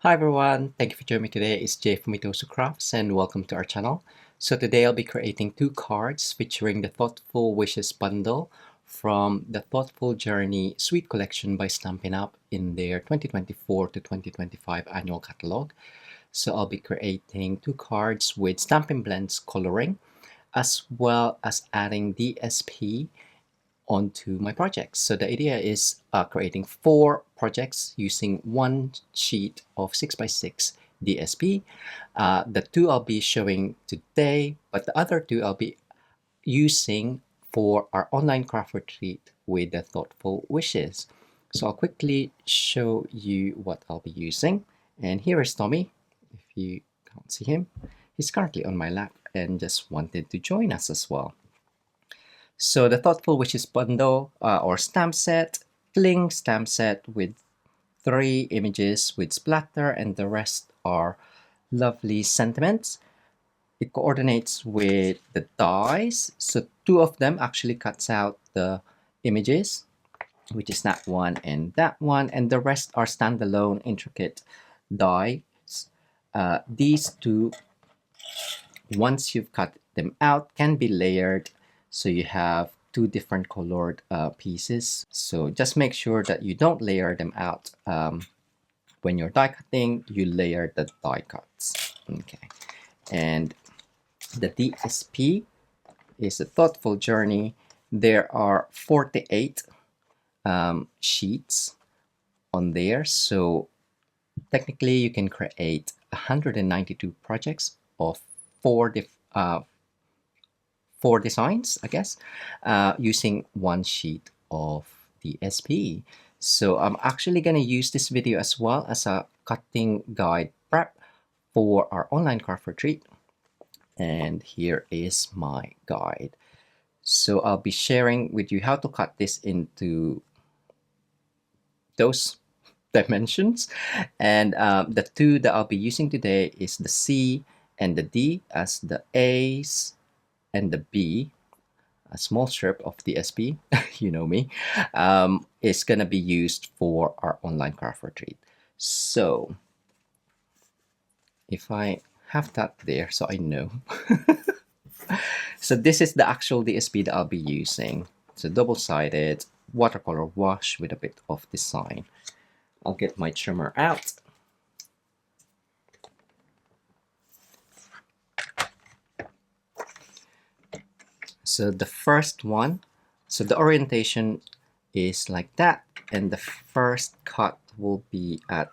Hi everyone, thank you for joining me today. It's Jay from Mitosu Crafts and welcome to our channel. So today I'll be creating two cards featuring the Thoughtful Wishes bundle from the Thoughtful Journey Suite collection by Stampin' Up in their 2024 to 2025 annual catalog. So I'll be creating two cards with Stampin' Blends coloring as well as adding DSP onto my projects. So the idea is creating 4 projects using one sheet of 6x6 DSP. The 2 I'll be showing today, but the other 2 I'll be using for our online craft retreat with the Thoughtful Wishes. So I'll quickly show you what I'll be using. And here is Tommy, if you can't see him. He's currently on my lap and just wanted to join us as well. So the Thoughtful Wishes bundle or stamp set, cling stamp set with 3 images with splatter and the rest are lovely sentiments. It coordinates with the dies. So 2 of them actually cuts out the images, which is that one, and the rest are standalone intricate dies. These 2, once you've cut them out, can be layered. So you have 2 different colored pieces. So just make sure that you don't layer them out. When you're die cutting, you layer the die cuts. Okay. And the DSP is a Thoughtful Journey. There are 48 sheets on there. So technically you can create 192 projects of 4 designs, I guess, using one sheet of DSP. So I'm actually going to use this video as well as a cutting guide prep for our online craft retreat. And here is my guide. So I'll be sharing with you how to cut this into those dimensions. And the 2 that I'll be using today is the C and the D as the A's and the B, a small strip of DSP, you know me, is going to be used for our online craft retreat. So if I have that there so I know. So this is the actual DSP that I'll be using. So double-sided watercolor wash with a bit of design. I'll get my trimmer out. So the first one, so the orientation is like that, and the first cut will be at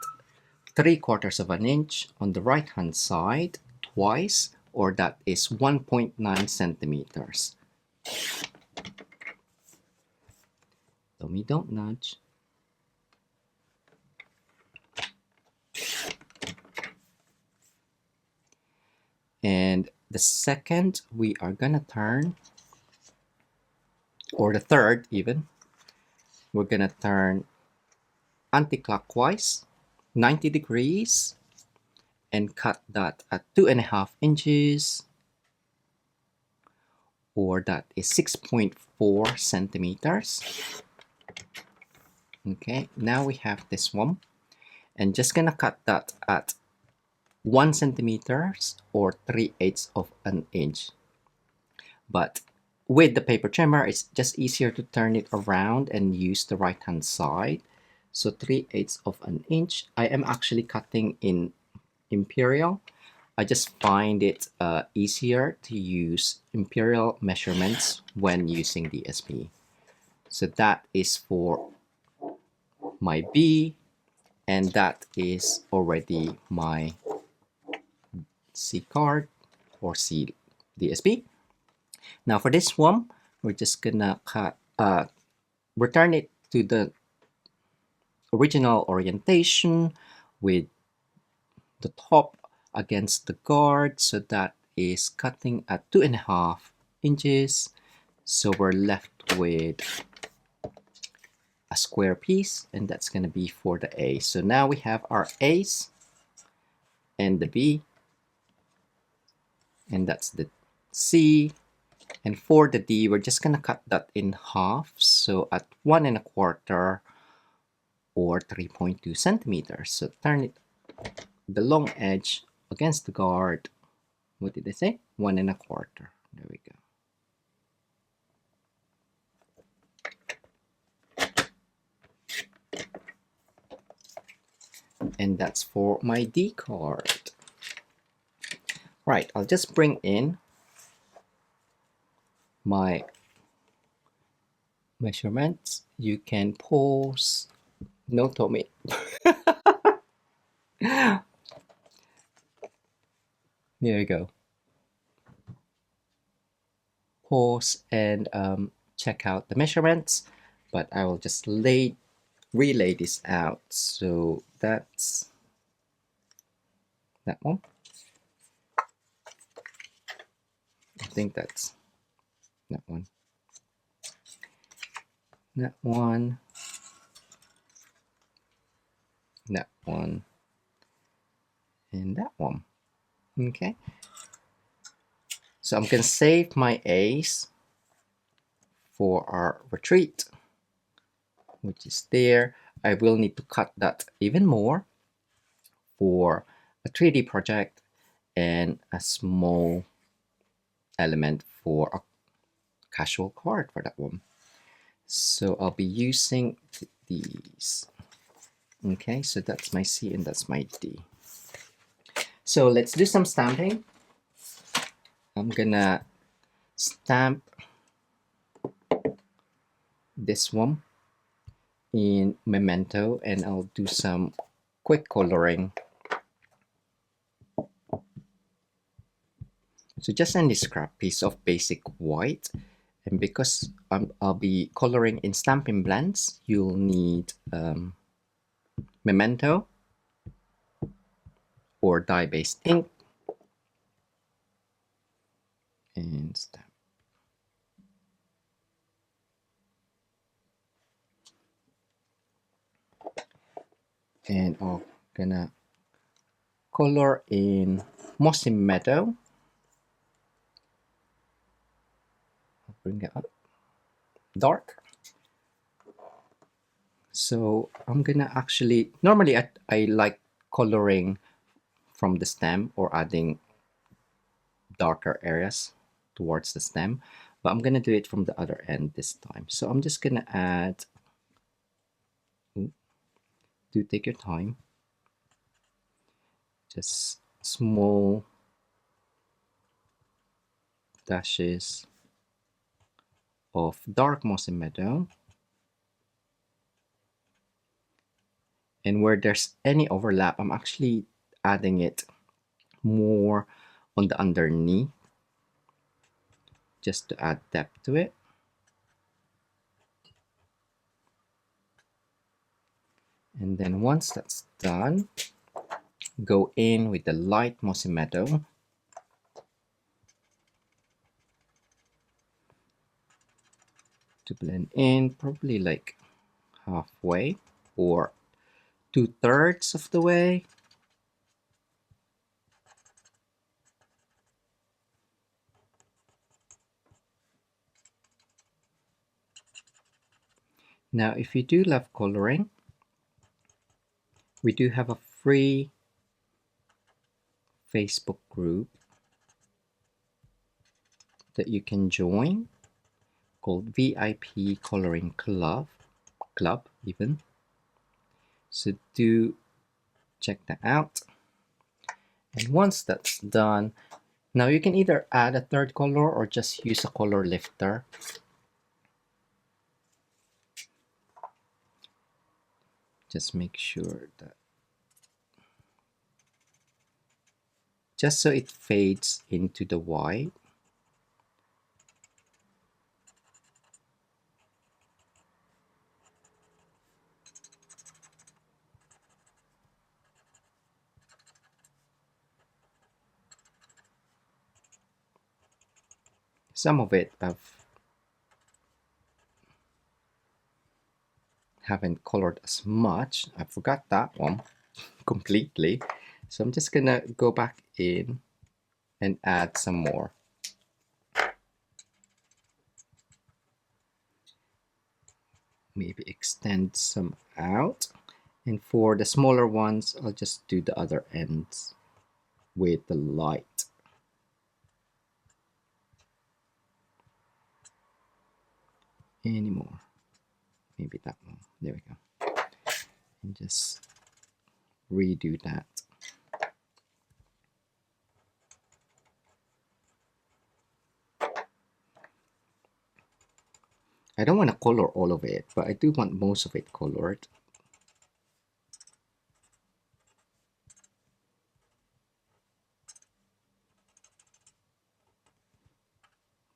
3/4 of an inch on the right hand side twice, or that is 1.9 centimeters. Tommy, don't nudge. And the second we are gonna turn, or the third even, we're gonna turn anti-clockwise 90 degrees and cut that at 2.5 inches, or that is 6.4 centimeters. Okay, now we have this one, and just gonna cut that at 1 centimeters or 3/8 of an inch. But with the paper trimmer, it's just easier to turn it around and use the right hand side. So 3/8 of an inch. I am actually cutting in imperial. I just find it easier to use imperial measurements when using DSP. So that is for my B, and that is already my C card or C DSP. Now for this one, we're just gonna return it to the original orientation with the top against the guard. So that is cutting at 2.5 inches. So we're left with a square piece, and that's gonna be for the A. So now we have our A's and the B, and that's the C. And for the D, we're just gonna cut that in half. So at 1.25 or 3.2 centimeters. So turn it the long edge against the card. What did I say? 1 1/4. There we go. And that's for my D card. Right, I'll just bring in my measurements. You can pause. No, Tommy. There you go. Pause and check out the measurements, but I will just relay this out. So that's that one. I think that's that one. That one. That one. And that one. Okay. So I'm going to save my A's for our retreat, which is there. I will need to cut that even more for a 3D project and a small element for a casual card for that one. So I'll be using these. Okay, so that's my C and that's my D. So let's do some stamping. I'm gonna stamp this one in Memento and I'll do some quick coloring. So just any scrap piece of basic white, and because I'll be coloring in Stampin Blends, you'll need Memento or dye-based ink and stamp. And I'm gonna color in Mossy Meadow. I'll bring it up. Dark. So I'm gonna actually, normally I like coloring from the stem or adding darker areas towards the stem, but I'm gonna do it from the other end this time. So I'm just gonna add, do take your time, just small dashes of dark mossy meadow, and where there's any overlap, I'm actually adding it more on the underneath just to add depth to it. And then once that's done, go in with the light mossy meadow to blend in, probably like halfway or 2/3 of the way. Now, if you do love coloring, we do have a free Facebook group that you can join called VIP Coloring Club even. So do check that out. And once that's done, now you can either add a third color or just use a color lifter. Just make sure that, just so it fades into the white. Some of it haven't colored as much. I forgot that one completely. So I'm just gonna go back in and add some more. Maybe extend some out. And for the smaller ones, I'll just do the other ends with the light. Any more? Maybe that one. There we go. And just redo that. I don't want to color all of it, but I do want most of it colored.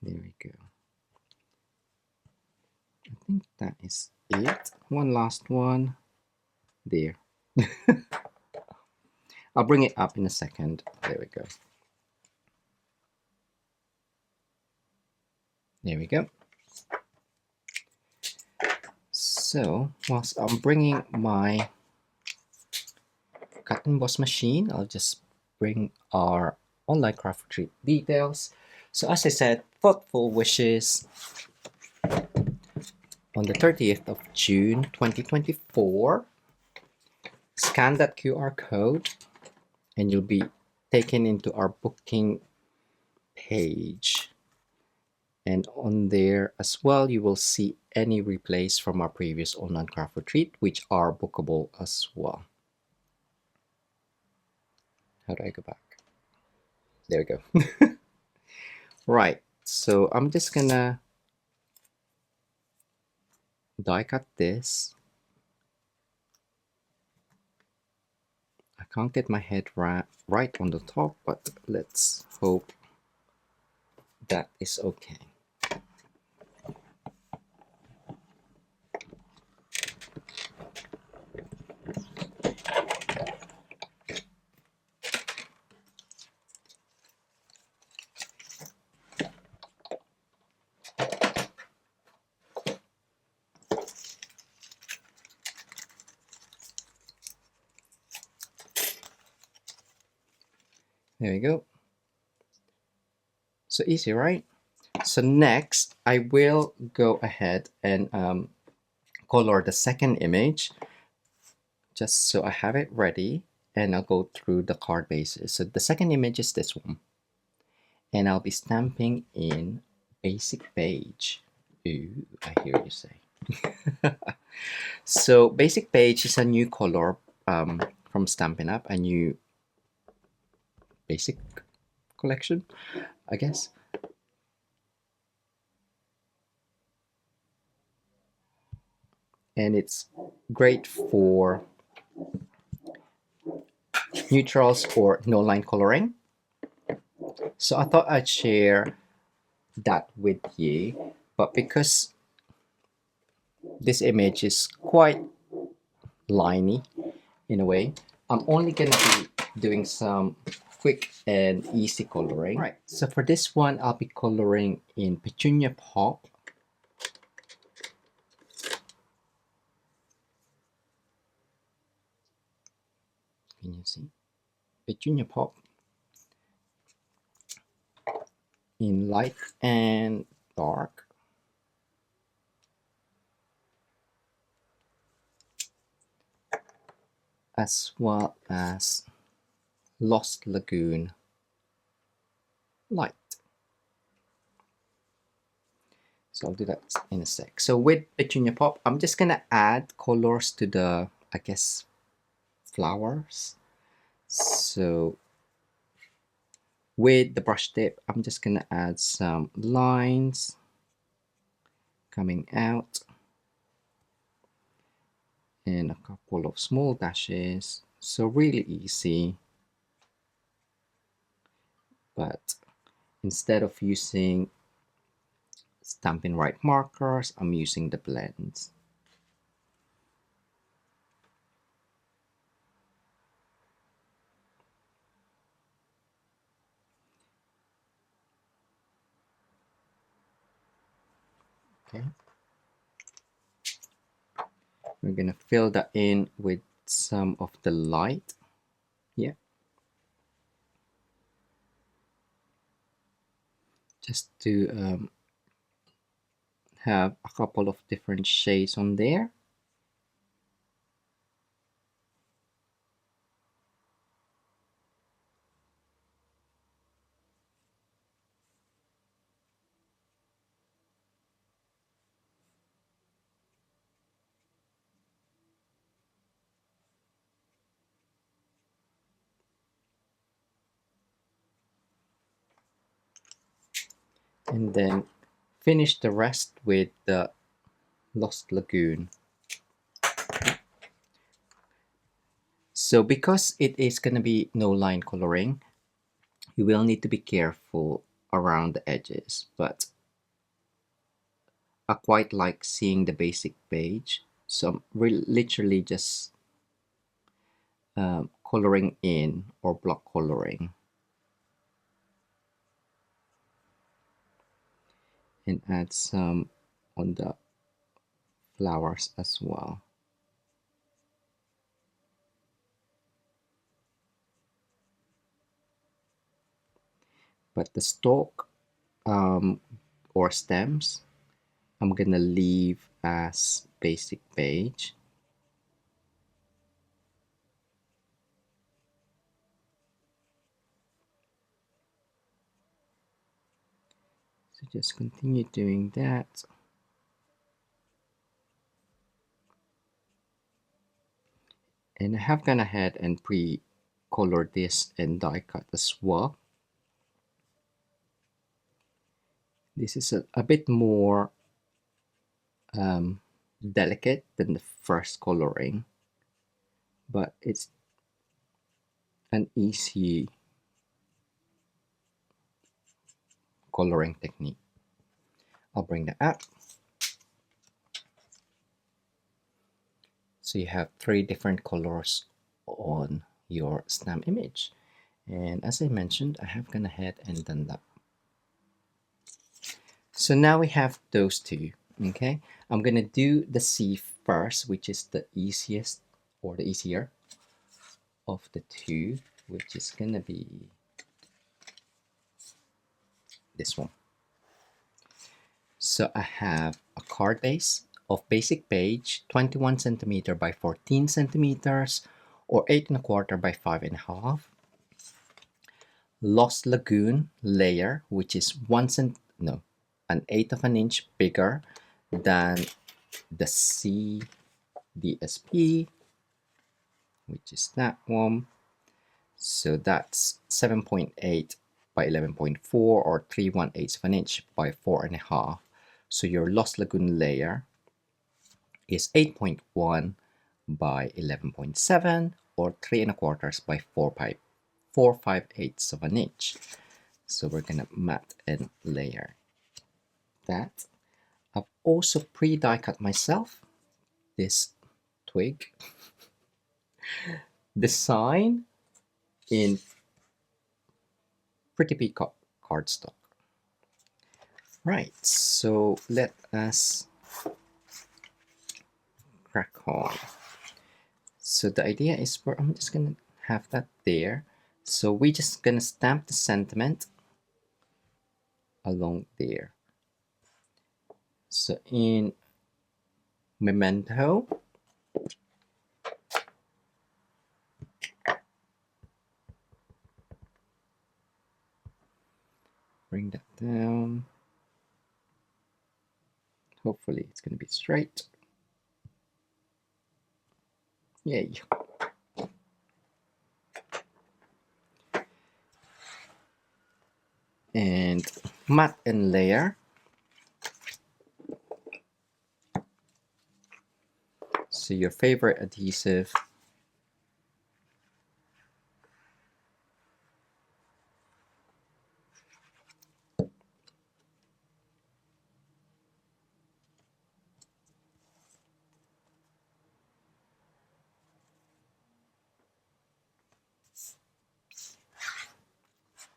There we go. I think that is it. One last one. There. I'll bring it up in a second. There we go. There we go. So, whilst I'm bringing my cut and emboss machine, I'll just bring our online craft retreat details. So as I said, thoughtful wishes on the 30th of June 2024. Scan that QR code and you'll be taken into our booking page. And on there as well, you will see any replays from our previous online craft retreat, which are bookable as well. How do I go back? There we go. Right, so I'm just gonna die cut this. I can't get my head right on the top, but let's hope that is okay. There we go. So easy, right? So next, I will go ahead and color the second image, just so I have it ready, and I'll go through the card bases. So the second image is this one, and I'll be stamping in Basic Beige. Ooh, I hear you say. So Basic Beige is a new color from Stampin' Up, a new basic collection, I guess. And it's great for neutrals or no line coloring. So I thought I'd share that with you, but because this image is quite liney in a way, I'm only going to be doing some quick and easy coloring. Right. So for this one, I'll be coloring in Petunia Pop. Can you see? Petunia Pop in light and dark. As well as Lost Lagoon light. So I'll do that in a sec. So with Petunia Pop, I'm just gonna add colors to the, I guess, flowers. So with the brush tip, I'm just gonna add some lines coming out and a couple of small dashes. So really easy, but instead of using Stampin' Right markers, I'm using the blends. Okay. We're gonna fill that in with some of the light. Yeah. Just to have a couple of different shades on there. and then finish the rest with the Lost Lagoon. So because it is going to be no line coloring, you will need to be careful around the edges, but I quite like seeing the basic page, so I'm literally just coloring in or block coloring and add some on the flowers as well. But the stalk or stems, I'm gonna leave as basic page. So just continue doing that. And I have gone ahead and pre-colored this and die cut as well. This is a bit more delicate than the first coloring, but it's an easy coloring technique. I'll bring that up. So you have 3 different colors on your stamp image. And as I mentioned, I have gone ahead and done that. So now we have those 2, okay? I'm gonna do the C first, which is the easiest or the easier of the 2, which is gonna be this one. So I have a card base of basic page, 21 centimeter by 14 centimeters, or 8 1/4 by 5 1/2. Lost Lagoon layer, which is an eighth of an inch bigger than the C DSP, which is that one. So that's 7.8 by 11.4 or 3/1/8 of an inch by 4 1/2. So your Lost Lagoon layer is 8.1 by 11.7 or 3 1/4 by 4/5/8 of an inch. So we're gonna mat and layer that. I've also pre-die cut myself this twig design in Pretty Peacock cardstock. Right, so let us crack on. So the idea is I'm just gonna have that there. So we're just gonna stamp the sentiment along there. So in Memento, bring that down. Hopefully it's gonna be straight. Yay. And mat and layer. So your favorite adhesive.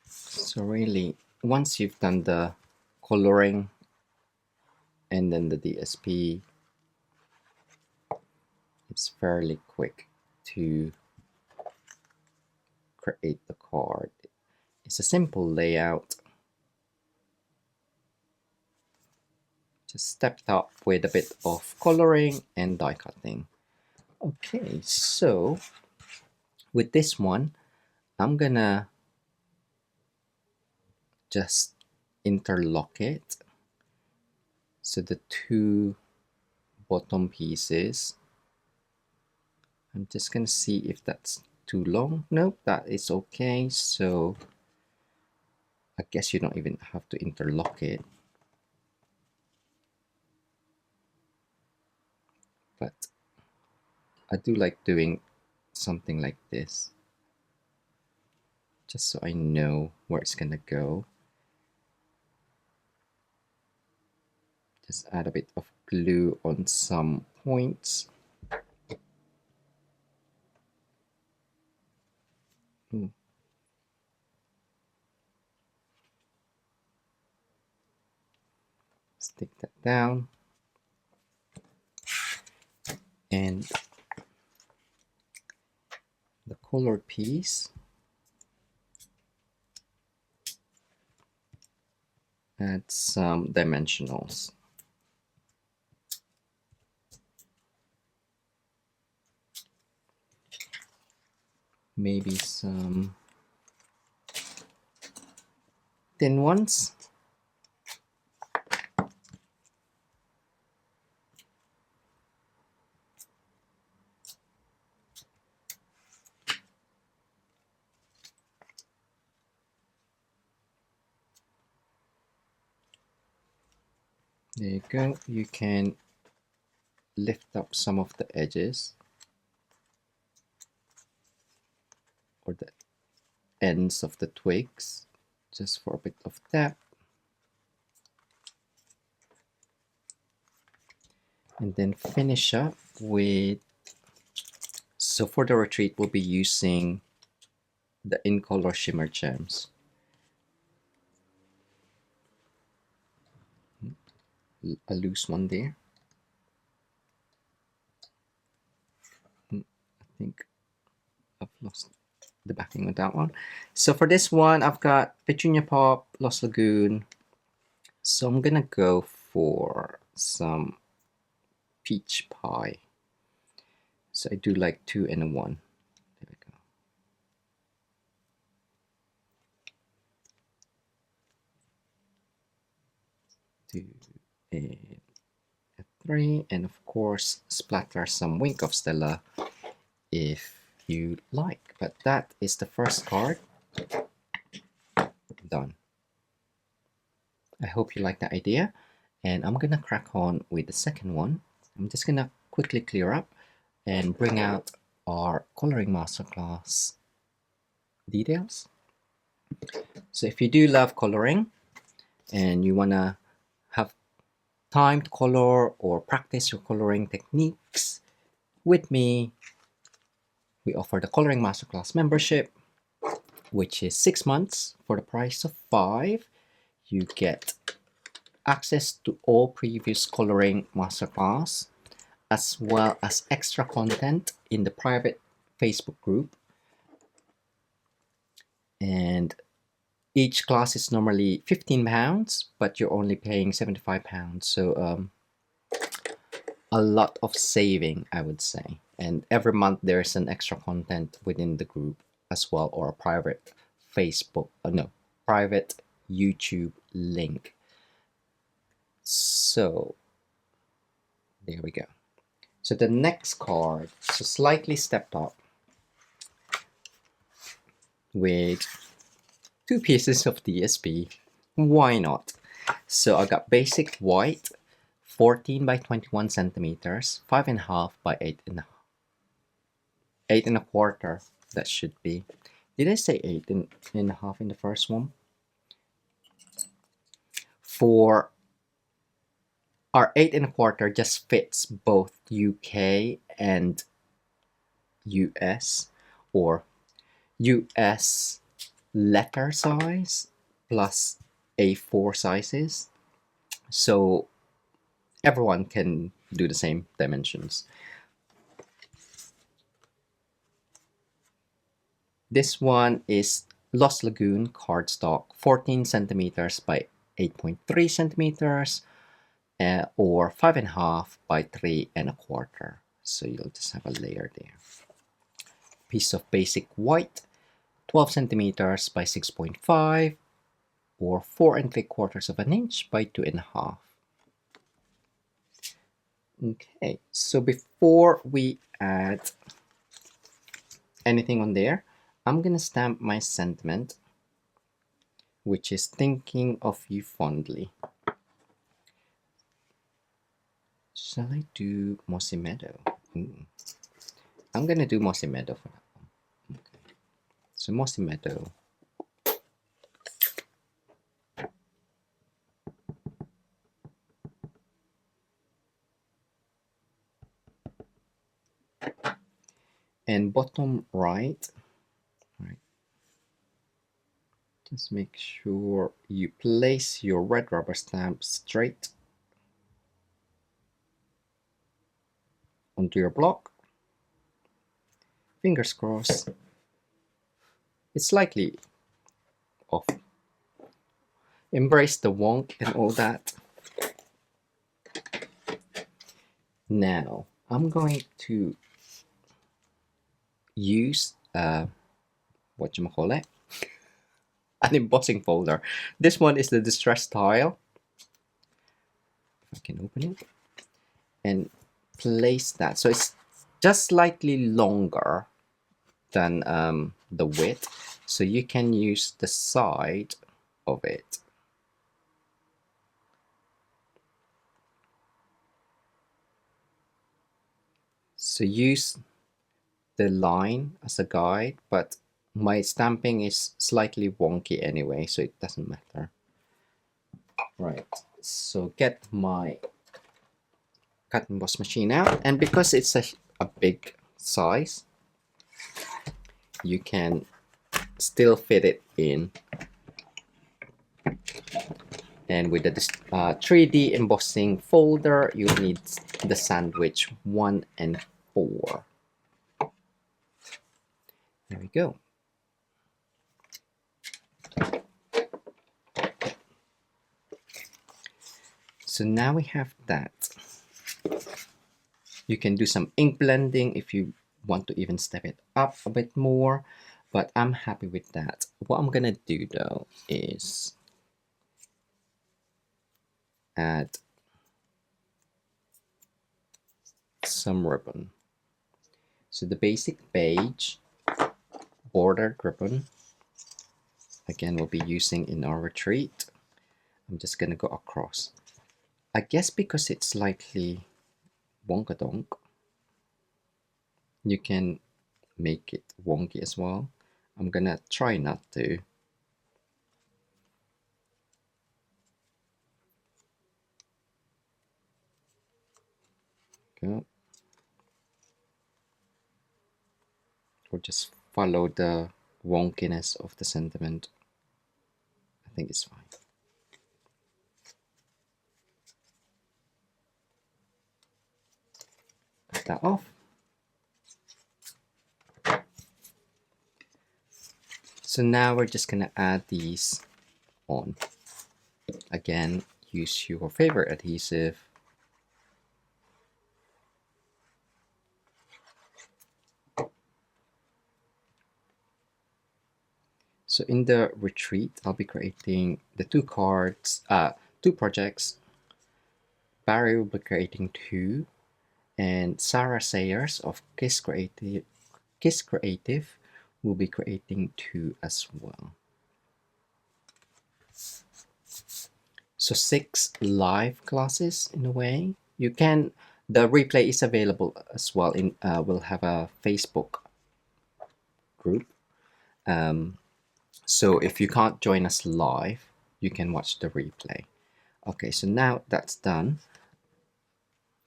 So really, once you've done the coloring and then the DSP, it's fairly quick to create the card. It's a simple layout. Just stepped up with a bit of coloring and die cutting. Okay, so with this one, I'm gonna just interlock it. So the 2 bottom pieces, I'm just gonna see if that's too long. Nope, that is okay. So I guess you don't even have to interlock it. But I do like doing something like this, just so I know where it's gonna go. Just add a bit of glue on some points. Stick that down. And the colored piece, add some dimensionals. Maybe some thin ones. There you go. You can lift up some of the edges or the ends of the twigs just for a bit of that. And then finish up with, so for the retreat, we'll be using the In Color Shimmer Gems. A loose one there. I think I've lost the backing with that one. So for this one, I've got Petunia Pop, Lost Lagoon. So I'm gonna go for some peach pie. So I do like 2 and 1. There we go. 2 and 3, and of course splatter some Wink of Stella if you like. But that is the first card done. I hope you like that idea, and I'm gonna crack on with the second one. I'm just gonna quickly clear up and bring out our coloring masterclass details. So if you do love coloring and you wanna have time to color or practice your coloring techniques with me, we offer the Coloring Masterclass membership, which is 6 months for the price of 5. You get access to all previous coloring masterclass, as well as extra content in the private Facebook group. And each class is normally £15, but you're only paying £75. So a lot of saving, I would say. And every month there's an extra content within the group as well, or a private Facebook, private YouTube link. So there we go. So the next card is slightly stepped up with 2 pieces of DSP. Why not? So I got basic white, 14 by 21 centimeters, 5.5 by 8.5. 8.25. That should be. Did I say 8.5 in the first one? For our 8.25 just fits both UK and US, or US letter size plus A4 sizes, so everyone can do the same dimensions. This one is Lost Lagoon cardstock, 14 centimeters by 8.3 centimeters, or 5.5 by 3.25. So you'll just have a layer there. Piece of basic white, 12 centimeters by 6.5, or 4.75 of an inch by 2.5. Okay, so before we add anything on there, I'm gonna stamp my sentiment which is thinking of you fondly. Shall I do Mossy Meadow? I'm gonna do Mossy Meadow for that one. Okay. So Mossy Meadow. And bottom right, just make sure you place your red rubber stamp straight onto your block. Fingers crossed. It's slightly off. Embrace the wonk and all that. Now, I'm going to use whatchamacallit, an embossing folder. This one is the distress tile. If I can open it. And place that. So it's just slightly longer than the width. So you can use the side of it. So use the line as a guide, but my stamping is slightly wonky anyway, so it doesn't matter. Right, so get my cut and emboss machine out, and because it's a big size, you can still fit it in. And with the 3D embossing folder, you need the sandwich 1 and 4. There we go. So now we have that. You can do some ink blending if you want to even step it up a bit more, but I'm happy with that. What I'm gonna do though is add some ribbon. So the basic beige bordered ribbon, again, we'll be using in our retreat. I'm just gonna go across. I guess because it's slightly wonkadonk, you can make it wonky as well. I'm gonna try not to. Go. Or just follow the wonkiness of the sentiment. I think it's fine. Cut that off. So now we're just gonna add these on. Again, use your favorite adhesive. So in the retreat, I'll be creating the two projects. Barry will be creating 2, and Sarah Sayers of Kiss Creative will be creating 2 as well. So 6 live classes in a way. You can, the replay is available as well. We'll have a Facebook group. So if you can't join us live, you can watch the replay. Okay, so now that's done.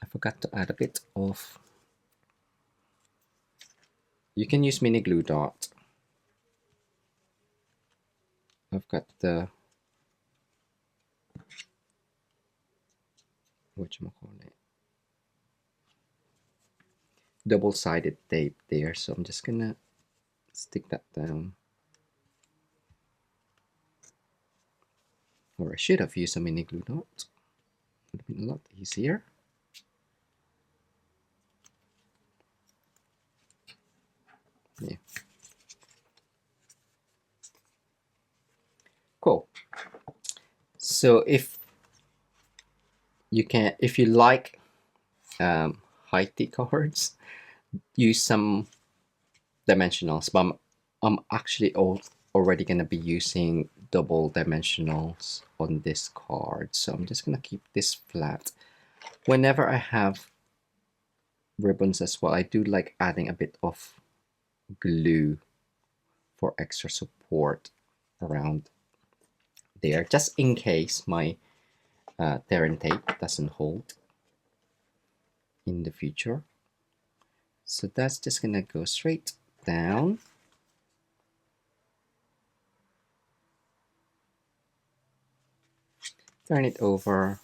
I forgot to add a bit of, you can use mini glue dot. I've got the, whatchamacallit, double-sided tape there. So I'm just gonna stick that down. Or I should have used a mini glue dot. It would have been a lot easier. Yeah. Cool. So if you like high-T cards, use some dimensionals. But I'm actually already gonna be using double dimensionals on this card. So I'm just gonna keep this flat. Whenever I have ribbons as well, I do like adding a bit of glue for extra support around there, just in case my tear and tape doesn't hold in the future. So that's just gonna go straight down. Turn it over,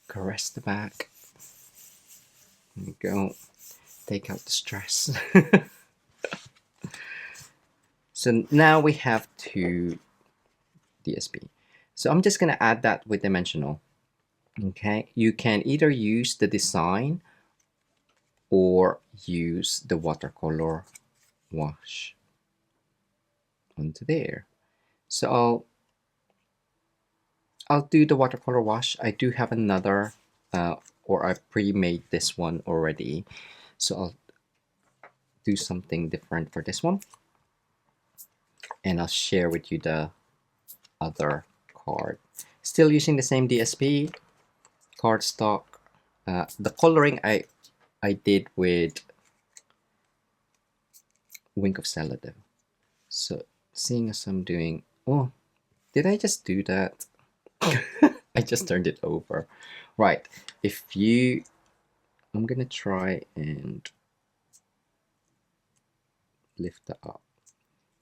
caress the back. There you go. Take out the stress. So now we have 2 DSP. So I'm just gonna add that with dimensional. Okay, you can either use the design or use the watercolor wash onto there. So I'll do the watercolor wash. I do have another, or I pre-made this one already. So I'll do something different for this one. And I'll share with you the other card. Still using the same DSP, cardstock. The coloring I did with Wink of Salad. So seeing as I'm doing, oh, did I just do that? I just turned it over. Right, I'm gonna try and lift that up.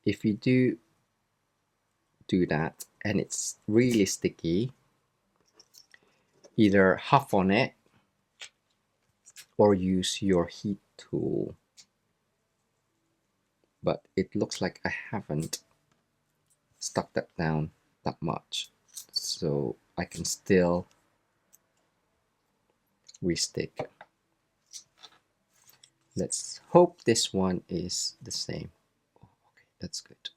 If you do that and it's really sticky, either huff on it or use your heat tool. But it looks like I haven't stuck that down that much, so I can still restick. Let's hope this one is the same. Oh, okay, that's good.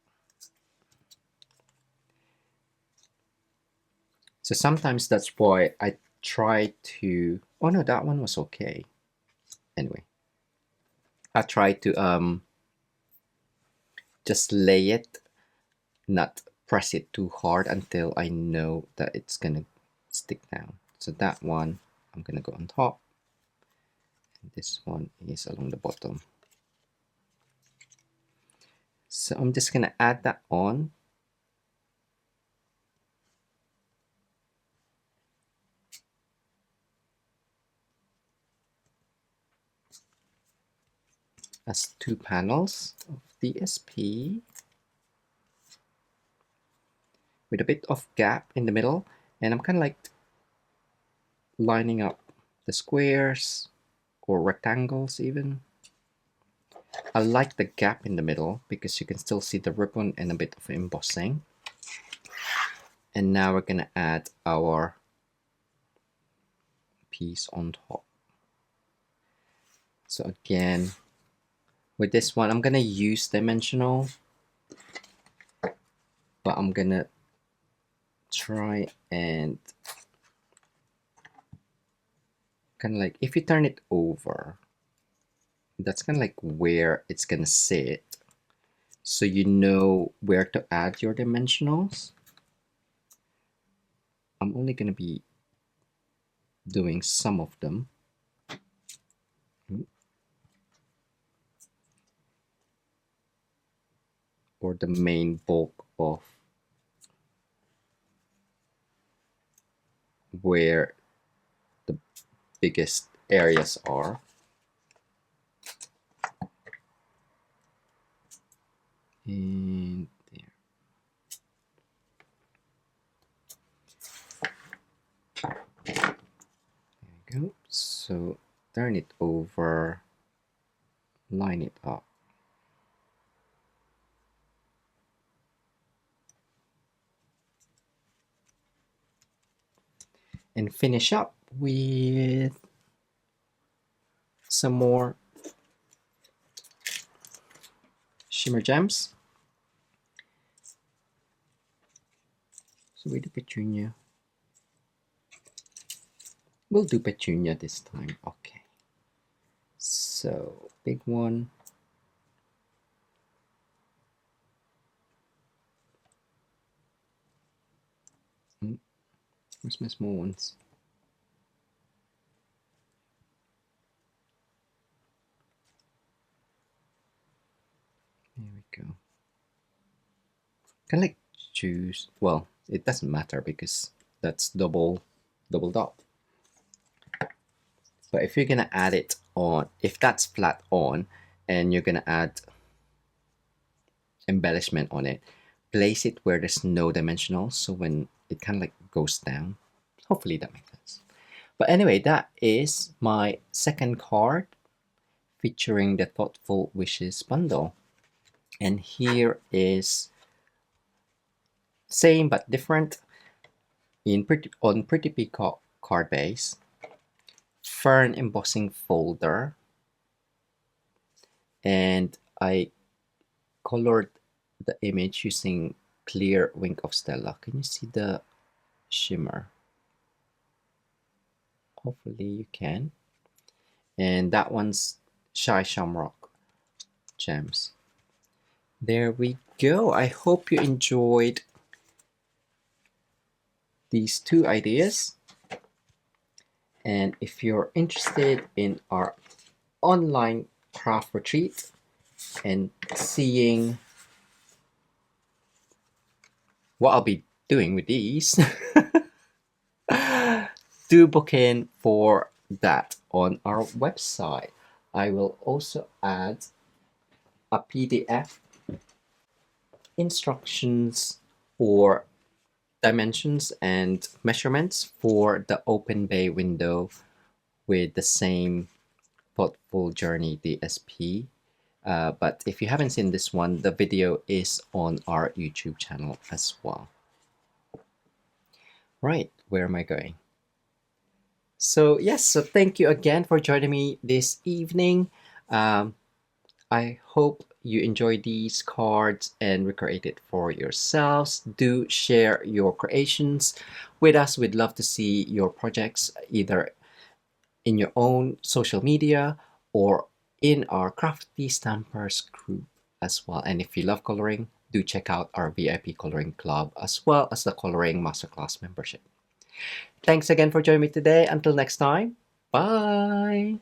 So sometimes that's why I try to, oh no, that one was okay. Anyway, I try to just lay it, not press it too hard until I know that it's gonna stick down. So that one, I'm gonna go on top. And this one is along the bottom. So I'm just gonna add that on. As 2 panels of DSP with a bit of gap in the middle, and I'm kind of like lining up the squares or rectangles even. I like the gap in the middle because you can still see the ribbon and a bit of embossing. And now we're gonna add our piece on top. So again, with this one, I'm gonna use dimensional, but I'm gonna try and kind of like, if you turn it over, that's kind of like where it's gonna sit, so you know where to add your dimensionals. I'm only gonna be doing some of them. Or the main bulk of where the biggest areas are. And there. There you go. So turn it over, line it up. And finish up with some more shimmer gems. So with the petunia, we'll do petunia this time. Okay, so big one, Where's my small ones? There we go. Can I choose? Well, it doesn't matter because that's double dot. But if you're gonna add it on, if that's flat on, and you're gonna add embellishment on it, place it where there's no dimensional, so when it kind of like goes down. Hopefully that makes sense. But anyway, that is my second card featuring the Thoughtful Wishes bundle. And here is same but different on Pretty Peacock card base, fern embossing folder, and I colored the image using clear Wink of Stella. Can you see the shimmer? Hopefully you can. And that one's Shy Shamrock Gems. There we go. I hope you enjoyed these two ideas. And if you're interested in our online craft retreat and seeing what I'll be doing with these, do book in for that on our website. I will also add a PDF instructions for dimensions and measurements for the open bay window with the same Thoughtful Journey DSP. But if you haven't seen this one, the video is on our YouTube channel as well. Right, where am I going? So yes, so thank you again for joining me this evening. I hope you enjoy these cards and recreate it for yourselves. Do share your creations with us. We'd love to see your projects either in your own social media or in our Crafty Stampers group as well. And if you love coloring, do check out our VIP coloring club as well as the coloring masterclass membership. Thanks again for joining me today. Until next time, bye.